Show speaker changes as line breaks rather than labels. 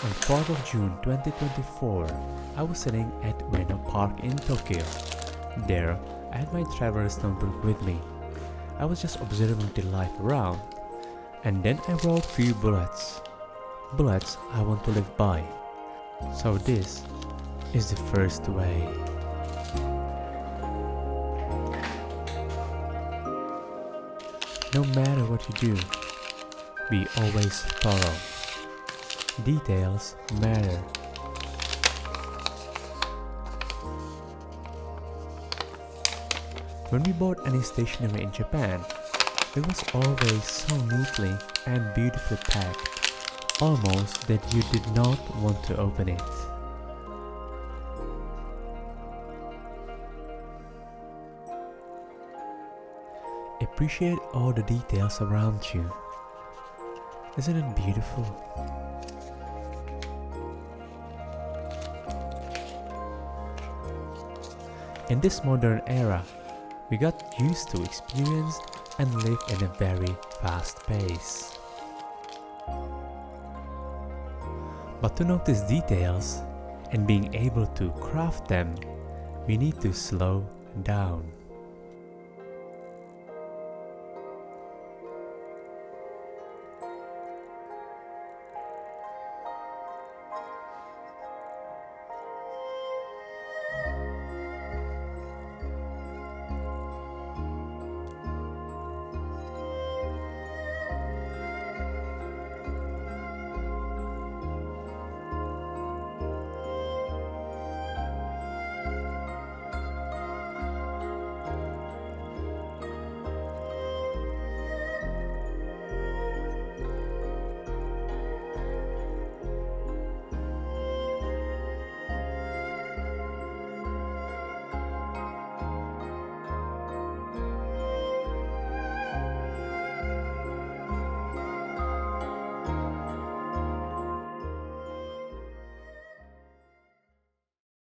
On 4th of June 2024, I was sitting at Ueno Park in Tokyo. There, I had my traveler's notebook with me. I was just observing the life around, and then I wrote few bullets. Bullets I want to live by. So this is the first way. No matter what you do, be always thorough. Details matter. When we bought any stationery in Japan, it was always so neatly and beautifully packed, almost that you did not want to open it. Appreciate all the details around you. Isn't it beautiful? In this modern era, we got used to experience and live in a very fast pace. But to notice details and being able to craft them, we need to slow down.